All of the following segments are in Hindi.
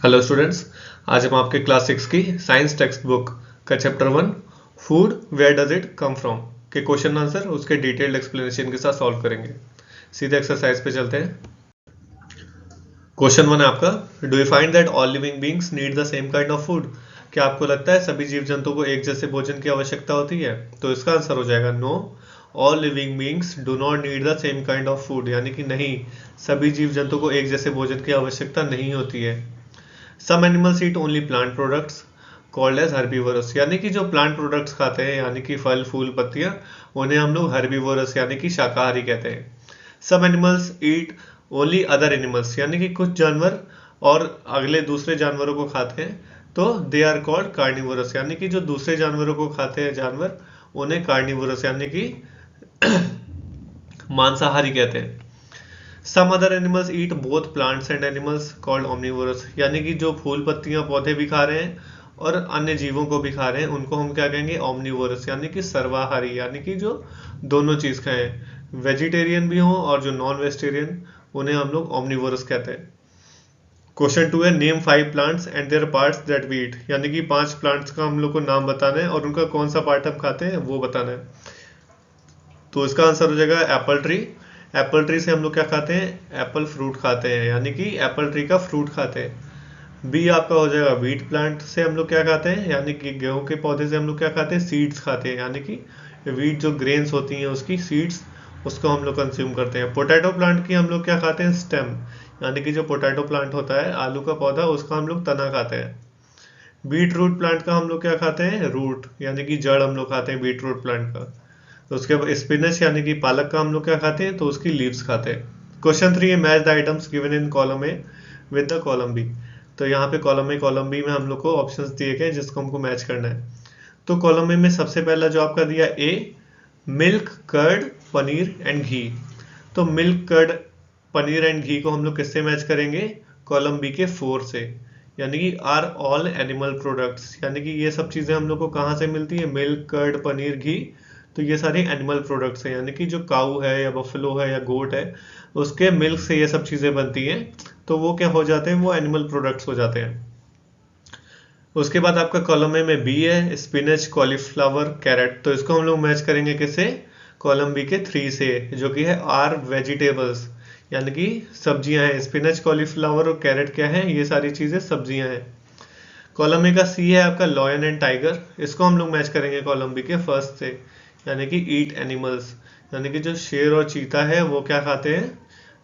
हेलो स्टूडेंट्स, आज हम आपके क्लास 6 की साइंस टेक्स्ट बुक का chapter 1 food where does it come from के क्वेश्चन आंसर उसके डिटेल्ड एक्सप्लेनेशन के साथ सॉल्व करेंगे। सीधे एक्सरसाइज पे चलते हैं। क्वेश्चन 1 है आपका, do you find that all living beings need the same kind of food? क्या आपको लगता है सभी जीव जंतुओं को एक जैसे भोजन की आवश्यकता होती है? तो इसका आंसर हो जाएगा no, all living beings do not need the same kind of food, यानी कि नहीं, सभी जीव जंतुओं को एक जैसे भोजन की आवश्यकता नहीं होती है। Some animals eat only plant products called as herbivores, यानी कि जो प्लांट प्रोडक्ट्स खाते हैं यानी कि फल फूल पत्तियां, उन्हें हम लोग herbivores यानी कि शाकाहारी कहते हैं। Some animals eat only other animals, यानी कि कुछ जानवर और अगले दूसरे जानवरों को खाते हैं, तो they are called carnivores, यानी कि जो दूसरे जानवरों को खाते हैं जानवर, उन्हें carnivores यानी कि मांसाहारी कहते हैं। Some other animals eat both plants and animals called omnivores, यानी कि जो फूल पत्तियां पौधे भी खा रहे हैं और अन्य जीवों को भी खा रहे हैं, उनको हम क्या कहेंगे? omnivores, यानी कि सर्वाहारी, यानी कि जो दोनों चीज खाएं, वेजिटेरियन भी हो और जो नॉन वेजिटेरियन, उन्हें हम लोग omnivores कहते हैं। क्वेश्चन 2 है, name 5 plants and their parts that we eat, यानी कि 5 प्लांट्स का हम लोग को नाम बताना है और उनका कौन सा पार्ट हम खाते हैं वो बताना है। तो इसका आंसर हो जाएगा एप्पल ट्री। एप्पल ट्री से हम लोग क्या खाते हैं? एप्पल फ्रूट खाते हैं, यानी कि एप्पल ट्री का फ्रूट खाते हैं। बी आपका हो जाएगा व्हीट प्लांट से हम लोग क्या खाते हैं, यानी कि गेहूं के पौधे से हम लोग क्या खाते हैं? सीड्स खाते हैं, यानी कि व्हीट जो ग्रेन्स होती हैं उसकी सीड्स, उसको हम लोग कंज्यूम करते हैं। पोटैटो प्लांट की हम लोग क्या खाते हैं? स्टेम, यानी कि जो पोटैटो प्लांट होता है आलू का पौधा, उसका हम लोग तना खाते हैं। बीट रूट प्लांट का हम लोग क्या खाते हैं? रूट, यानी कि जड़ हम लोग खाते हैं बीट रूट प्लांट का। तो उसके बाद स्पिनच यानी कि पालक का हम लोग क्या खाते हैं? तो उसकी लीव्स खाते हैं। क्वेश्चन 3 है, match the items given in column A with the column B. तो यहाँ पे कॉलम ए कॉलम बी में हम लोग को ऑप्शंस दिए गए जिसको हमको मैच करना है। तो कॉलम ए में सबसे पहला जो आपका दिया ए, मिल्क कर्ड पनीर एंड घी। तो मिल्क कर्ड पनीर एंड घी को हम लोग किससे मैच करेंगे? कॉलम बी के 4 से, यानी कि आर ऑल एनिमल प्रोडक्ट्स, यानी कि ये सब चीजें हम लोग को कहाँ से मिलती है? मिल्क कर्ड पनीर घी, तो ये सारे एनिमल प्रोडक्ट्स हैं, यानी कि जो काऊ है या बफलो है या गोट है, उसके मिल्क से ये सब चीजें बनती हैं, तो वो क्या हो जाते हैं? वो एनिमल प्रोडक्ट्स हो जाते हैं। उसके बाद आपका कॉलम ए में बी है, स्पिनच कॉलीफ्लावर कैरेट, तो इसको हम लोग मैच करेंगे किससे? कॉलम बी के 3 से, जो कि है आर वेजिटेबल्स, यानी कि सब्जियां हैं। स्पिनच कॉलीफ्लावर और कैरेट क्या है? ये सारी चीजें सब्जियां हैं। कॉलम ए का सी है आपका लॉयन एंड टाइगर, इसको हम लोग मैच करेंगे कॉलम बी के फर्स्ट से, यानी कि ईट एनिमल्स, यानी कि जो शेर और चीता है वो क्या खाते हैं?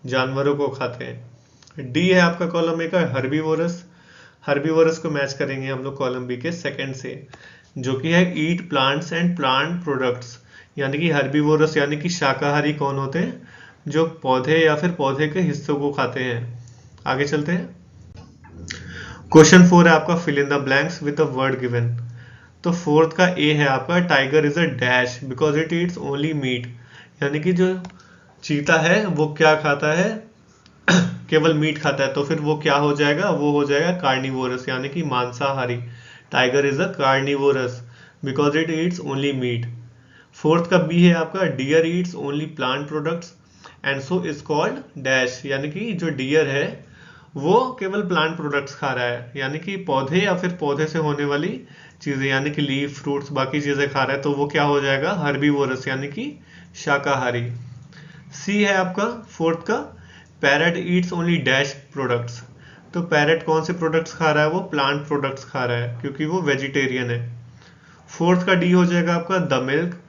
जानवरों को खाते हैं। डी है आपका कॉलम ए का हर्बीवोरस, हर्बीवोरस को मैच करेंगे हम लोग कॉलम बी के सेकंड से, जो कि है ईट प्लांट्स एंड प्लांट प्रोडक्ट्स, यानी कि हर्बीवोरस यानी कि शाकाहारी कौन होते हैं? जो पौधे या फिर पौधे के हिस्सों को खाते हैं। आगे चलते हैं। क्वेश्चन 4 है आपका, fill in the blanks with the word given. तो फोर्थ का ए है आपका, tiger is a dash because it eats only meat, यानी कि जो चीता है वो क्या खाता है? केवल मीट खाता है, तो फिर वो क्या हो जाएगा? वो हो जाएगा कार्निवोरस, यानी कि मांसाहारी। Tiger is a carnivorous because it eats only meat. Fourth का बी है आपका, deer eats only plant products and so is called dash, यानी कि जो डियर है वो केवल प्लांट प्रोडक्ट्स खा रहा है, यानी कि पौधे या फिर पौधे से होने वाली चीजें, यानी कि लीफ फ्रूट्स बाकी चीजें खा रहा है, तो वो क्या हो जाएगा? हर्बीवोरस, यानी कि शाकाहारी। सी है आपका फोर्थ का, parrot Yeats only dash products. तो पैरट कौन से प्रोडक्ट्स खा रहा है? वो प्लांट प्रोडक्ट्स खा रहा है क्योंकि वो वेजिटेरियन है। फोर्थ का डी हो जाएगा आपका, the milk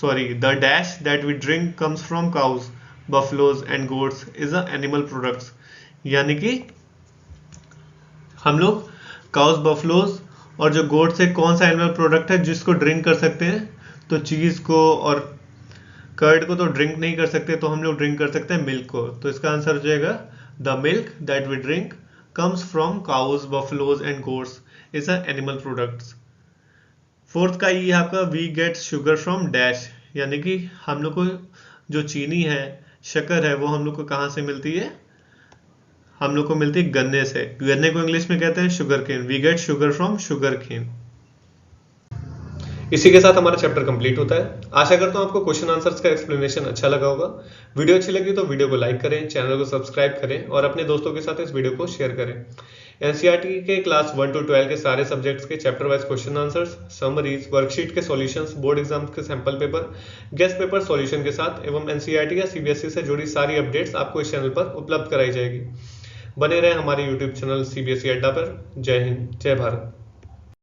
the dash that we drink comes from cows buffaloes and goats is a animal products, यानी कि हम लोग काउस बफलोज और जो गोट से कौन सा एनिमल प्रोडक्ट है जिसको ड्रिंक कर सकते हैं? तो चीज को और कर्ड को तो ड्रिंक नहीं कर सकते, तो हम लोग ड्रिंक कर सकते हैं मिल्क को। तो इसका आंसर हो जाएगा the milk that we drink comes from cows buffaloes and goats is a animal products. Fourth का ये आपका, we get sugar from dash, यानी कि हम लोग को जो चीनी है, शक्कर है, वो हम लोग को कहाँ से मिलती है? हम लोग को मिलती है गन्ने से। गन्ने को इंग्लिश में कहते हैं sugarcane. We get sugar from sugarcane. इसी के साथ हमारा चैप्टर कंप्लीट होता है। आशा करता हूँ आपको क्वेश्चन आंसर्स का एक्सप्लेनेशन अच्छा लगा होगा। वीडियो अच्छी लगी तो वीडियो को लाइक करें, चैनल को सब्सक्राइब करें और अपने दोस्तों के साथ इस वीडियो को शेयर करें। एनसीईआरटी के क्लास 1 to 12 के सारे सब्जेक्ट्स के chapter wise question answers, summaries, worksheet के सॉल्यूशंस, बोर्ड एग्जाम्स के sample paper, guest paper solution के साथ एवं एनसीईआरटी या सीबीएसई से जुड़ी सारी अपडेट्स आपको इस चैनल पर उपलब्ध कराई जाएगी। बने रहे हमारे यूट्यूब चैनल सीबीएसई अड्डा पर। जय हिंद, जय भारत।